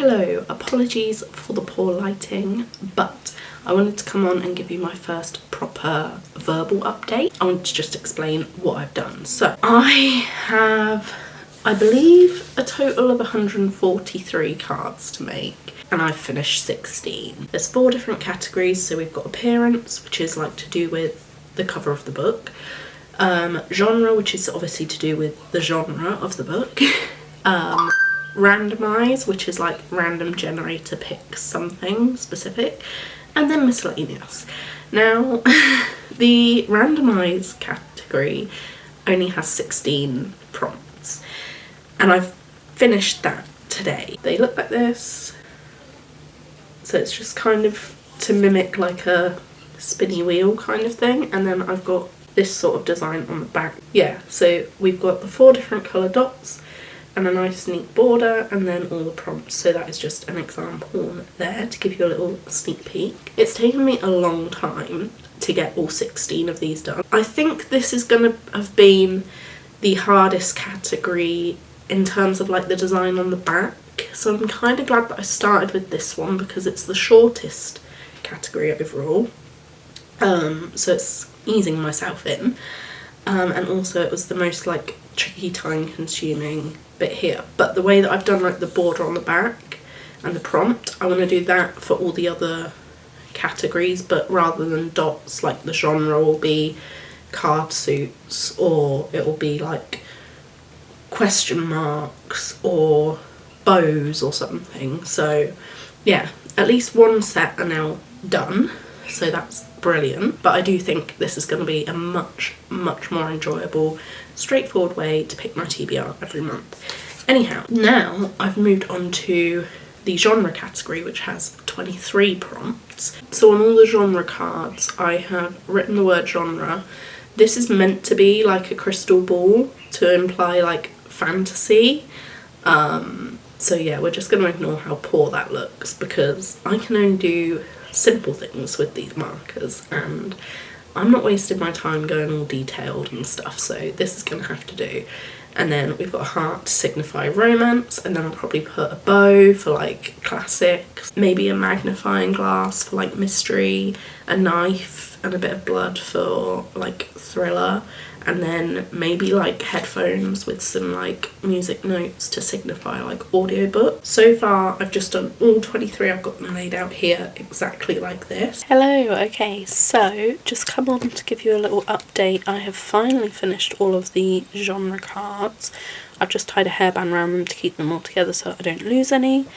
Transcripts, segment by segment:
Hello, apologies for the poor lighting, but I wanted to come on and give you my first proper verbal update. I want to just explain what I've done. So I have, I believe, a total of 143 cards to make, and I've finished 16. There's 4 different categories. So we've got appearance, which is like to do with the cover of the book, genre, which is obviously to do with the genre of the book, randomize, which is like random generator picks something specific, and then miscellaneous. Now the randomize category only has 16 prompts, and I've finished that today. They look like this, so it's just kind of to mimic like a spinny wheel kind of thing, and then I've got this sort of design on the back. Yeah, so we've got the 4 different colour dots and a nice neat border, and then all the prompts. So that is just an example there to give you a little sneak peek. It's taken me a long time to get all 16 of these done. I think this is going to have been the hardest category in terms of like the design on the back, so I'm kind of glad that I started with this one because it's the shortest category overall, so it's easing myself in, and also it was the most like tricky, time consuming bit here. But the way that I've done like the border on the back and the prompt, I want to do that for all the other categories, but rather than dots, like the genre will be card suits, or it will be like question marks or bows or something. So yeah, at least one set are now done, so that's brilliant. But I do think this is going to be a much more enjoyable, straightforward way to pick my TBR every month. Anyhow, now I've moved on to the genre category, which has 23 prompts. So on all the genre cards I have written the word genre. This is meant to be like a crystal ball to imply like fantasy, so yeah, we're just going to ignore how poor that looks because I can only do simple things with these markers, and I'm not wasting my time going all detailed and stuff, so this is going to have to do. And then we've got a heart to signify romance, and then I'll probably put a bow for like classics, maybe a magnifying glass for like mystery, a knife and a bit of blood for like thriller, and then maybe like headphones with some like music notes to signify like audiobook. So far I've just done all 23. I've got them laid out here exactly like this. Hello, okay, so just come on to give you a little update. I have finally finished all of the genre cards. I've just tied a hairband around them to keep them all together so I don't lose any,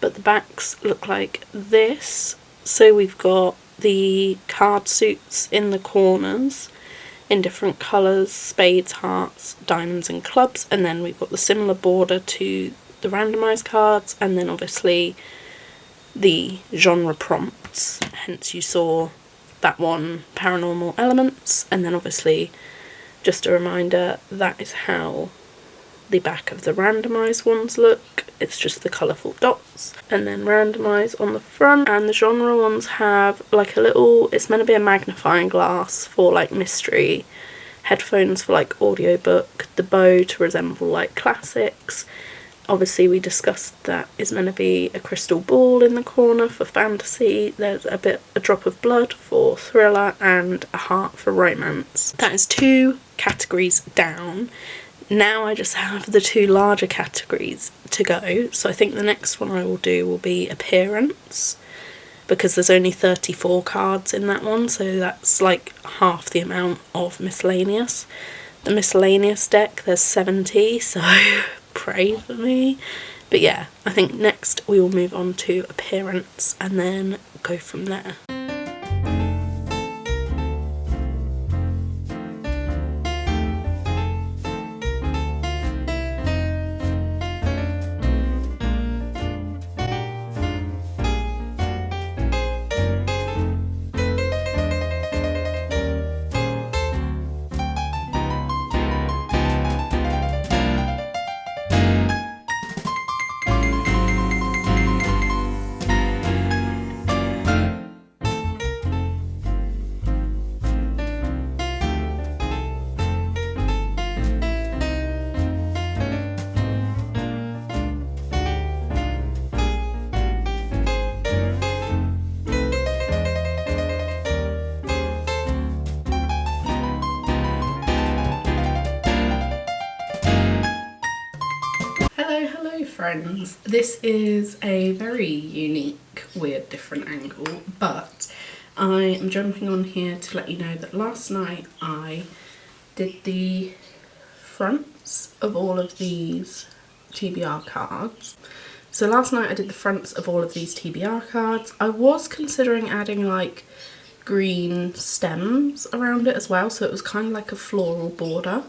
but the backs look like this. So we've got the card suits in the corners in different colours, spades, hearts, diamonds and clubs, and then we've got the similar border to the randomised cards, and then obviously the genre prompts, hence you saw that one, paranormal elements, and then obviously just a reminder, that is how the back of the randomised ones look. It's just the colourful dots, and then randomise on the front. And the genre ones have like a little, it's meant to be a magnifying glass for like mystery, headphones for like audiobook, the bow to resemble like classics. Obviously we discussed that is meant to be a crystal ball in the corner for fantasy. There's a drop of blood for thriller, and a heart for romance. That is 2 categories down. Now I just have the 2 larger categories to go, so I think the next one I will do will be appearance, because there's only 34 cards in that one, so that's like half the amount of miscellaneous. The miscellaneous deck, there's 70, so pray for me. But yeah, I think next we will move on to appearance and then go from there. friends, this is a very unique, weird, different angle, but I am jumping on here to let you know that last night I did the fronts of all of these TBR cards. So last night I did the fronts of all of these TBR cards. I was considering adding like green stems around it as well, so it was kind of like a floral border.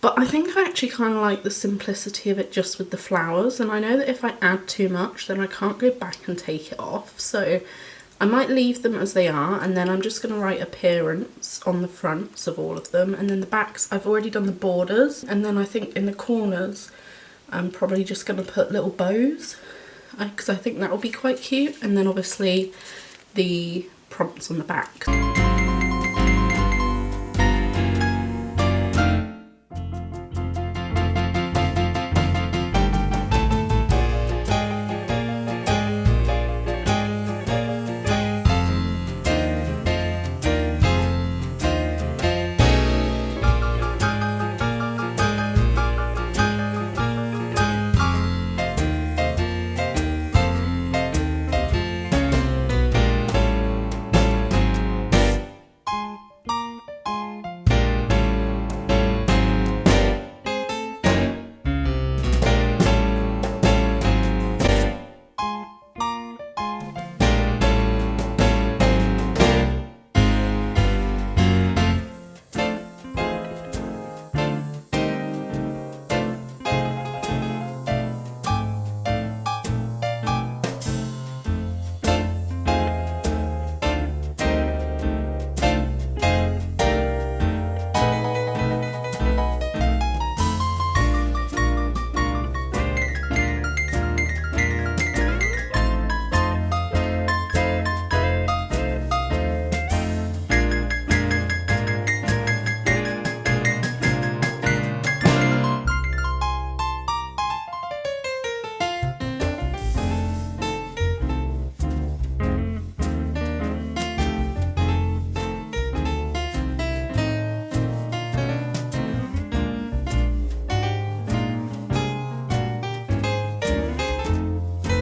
But I think I actually kind of like the simplicity of it just with the flowers, and I know that if I add too much then I can't go back and take it off, so I might leave them as they are, and then I'm just going to write appearance on the fronts of all of them, and then the backs I've already done the borders, and then I think in the corners I'm probably just going to put little bows because I think that will be quite cute, and then obviously the prompts on the back.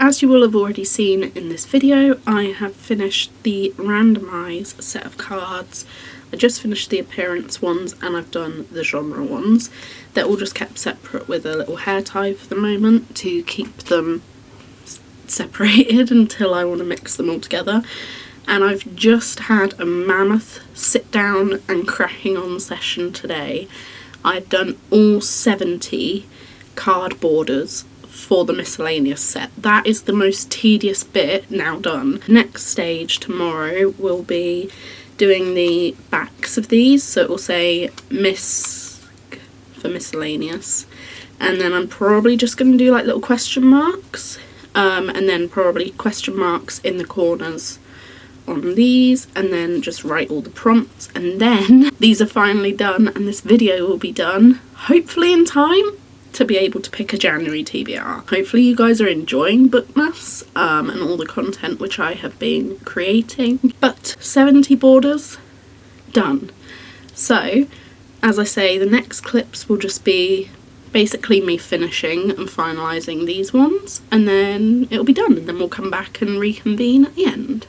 As you will have already seen in this video, I have finished the randomised set of cards. I just finished the appearance ones and I've done the genre ones. They're all just kept separate with a little hair tie for the moment to keep them separated until I want to mix them all together. And I've just had a mammoth sit down and cracking on session today. I've done all 70 card borders for the miscellaneous set. That is the most tedious bit now done. Next stage tomorrow will be doing the backs of these, so it will say Miss for miscellaneous, and then I'm probably just going to do like little question marks, and then probably question marks in the corners on these, and then just write all the prompts, and then these are finally done and this video will be done hopefully in time to be able to pick a January TBR. Hopefully you guys are enjoying Bookmas and all the content which I have been creating. But 70 borders done. So as I say, the next clips will just be basically me finishing and finalising these ones, and then it'll be done, and then we'll come back and reconvene at the end.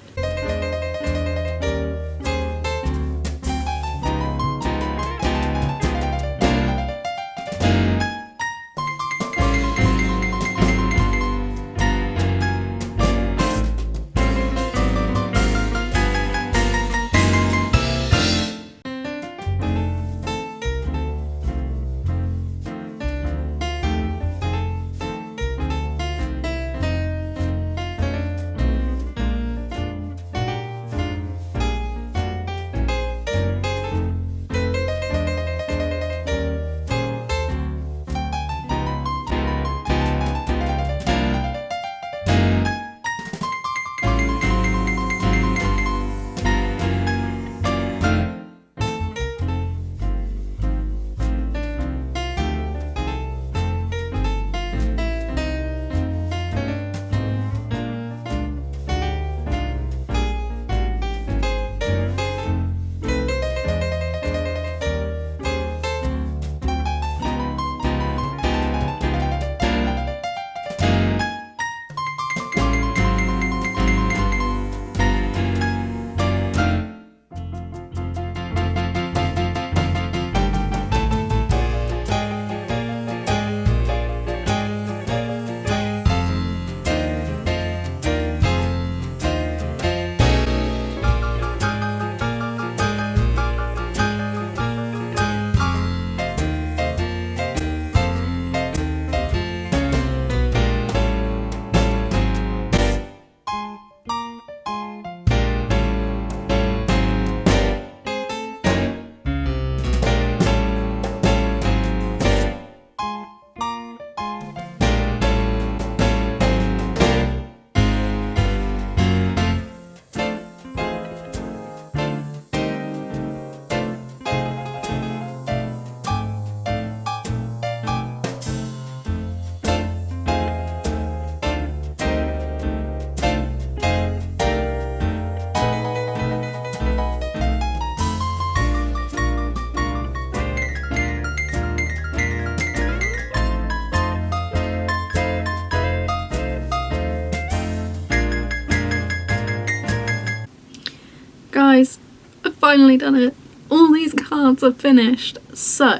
Guys, I've finally done it. All these cards are finished. So,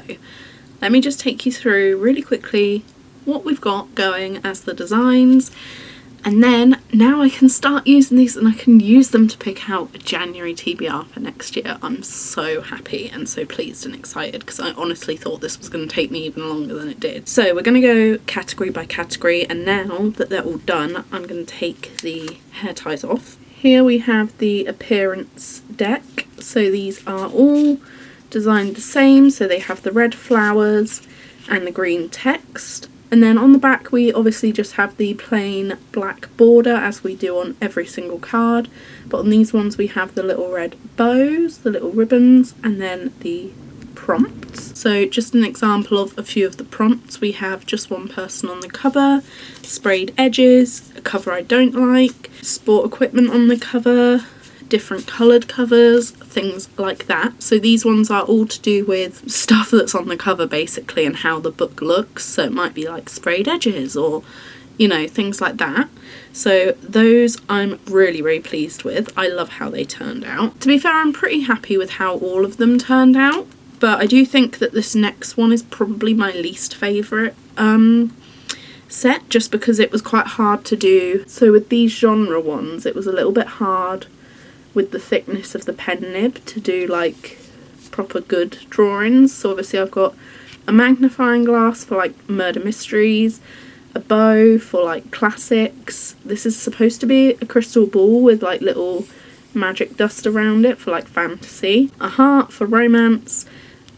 let me just take you through really quickly what we've got going as the designs. And then now I can start using these and I can use them to pick out a January TBR for next year. I'm so happy and so pleased and excited because I honestly thought this was going to take me even longer than it did. So we're going to go category by category, and now that they're all done, I'm going to take the hair ties off. Here we have the appearance deck. So these are all designed the same. So they have the red flowers and the green text. And then on the back we obviously just have the plain black border as we do on every single card. But on these ones we have the little red bows, the little ribbons, and then the prompts. So just an example of a few of the prompts. We have just one person on the cover, sprayed edges, a cover I don't like, sport equipment on the cover, different coloured covers, things like that. So these ones are all to do with stuff that's on the cover basically and how the book looks. So it might be like sprayed edges or, you know, things like that. So those I'm really, really pleased with. I love how they turned out. To be fair, I'm pretty happy with how all of them turned out, but I do think that this next one is probably my least favourite set, just because it was quite hard to do. So with these genre ones, it was a little bit hard with the thickness of the pen nib to do like proper good drawings. So obviously I've got a magnifying glass for like murder mysteries, a bow for like classics. This is supposed to be a crystal ball with like little magic dust around it for like fantasy, a heart for romance,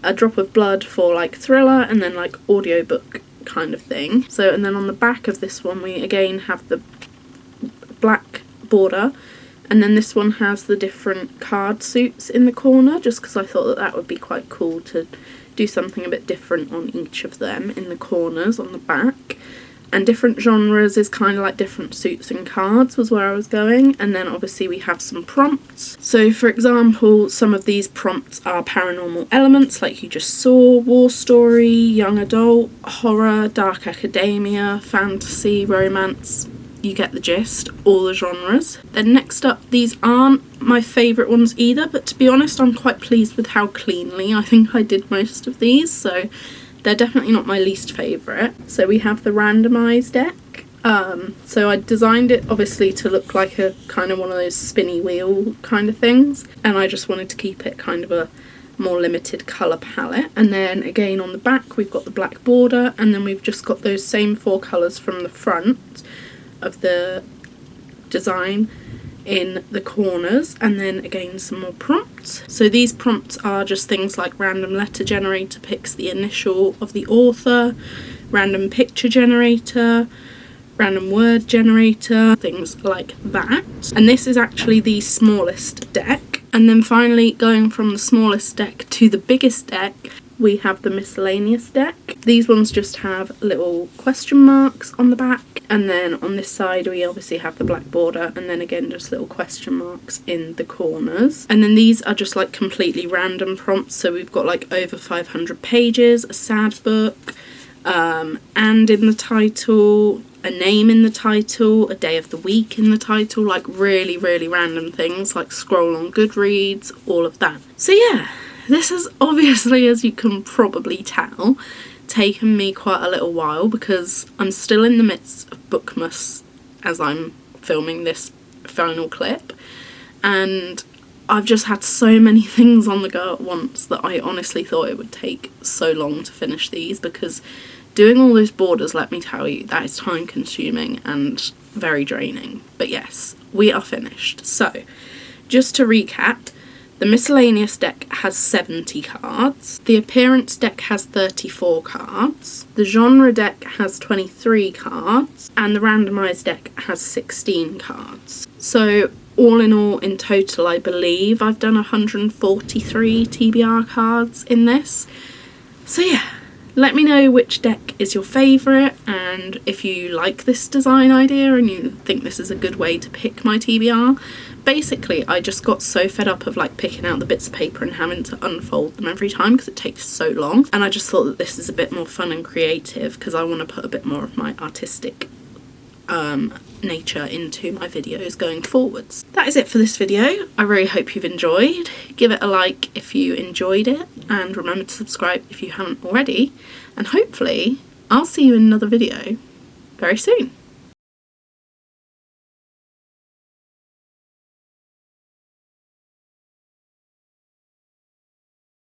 a drop of blood for like thriller, and then like audiobook kind of thing. So, and then on the back of this one we again have the black border. And then this one has the different card suits in the corner, just because I thought that that would be quite cool to do something a bit different on each of them in the corners on the back. And different genres is kind of like different suits and cards was where I was going. And then obviously we have some prompts. So for example, some of these prompts are paranormal elements like you just saw, war story, young adult, horror, dark academia, fantasy, romance. You get the gist, all the genres. Then next up, these aren't my favourite ones either, but to be honest I'm quite pleased with how cleanly I think I did most of these, so they're definitely not my least favourite. So we have the randomised deck. So I designed it obviously to look like a kind of one of those spinny wheel kind of things, and I just wanted to keep it kind of a more limited colour palette. And then again on the back we've got the black border, and then we've just got those same four colours from the front of the design in the corners, and then again some more prompts. So these prompts are just things like random letter generator picks the initial of the author, random picture generator, random word generator, things like that. And this is actually the smallest deck. And then finally, going from the smallest deck to the biggest deck, we have the miscellaneous deck. These ones just have little question marks on the back, and then on this side we obviously have the black border, and then again just little question marks in the corners. And then these are just like completely random prompts. So we've got like over 500 pages, a sad book, and in the title, a name in the title, a day of the week in the title, like really, really random things like scroll on Goodreads, all of that. So yeah, this has obviously, as you can probably tell, taken me quite a little while because I'm still in the midst of Bookmas as I'm filming this final clip, and I've just had so many things on the go at once that I honestly thought it would take so long to finish these, because doing all those borders, let me tell you, that is time consuming and very draining. But yes, we are finished. So just to recap, the miscellaneous deck has 70 cards, the appearance deck has 34 cards, the genre deck has 23 cards, and the randomised deck has 16 cards. So all in all, in total, I believe I've done 143 TBR cards in this. So yeah, let me know which deck is your favourite, and if you like this design idea and you think this is a good way to pick my TBR. Basically, I just got so fed up of like picking out the bits of paper and having to unfold them every time because it takes so long, and I just thought that this is a bit more fun and creative because I want to put a bit more of my artistic nature into my videos going forwards. That is it for this video. I really hope you've enjoyed. Give it a like if you enjoyed it, and remember to subscribe if you haven't already, and hopefully I'll see you in another video very soon.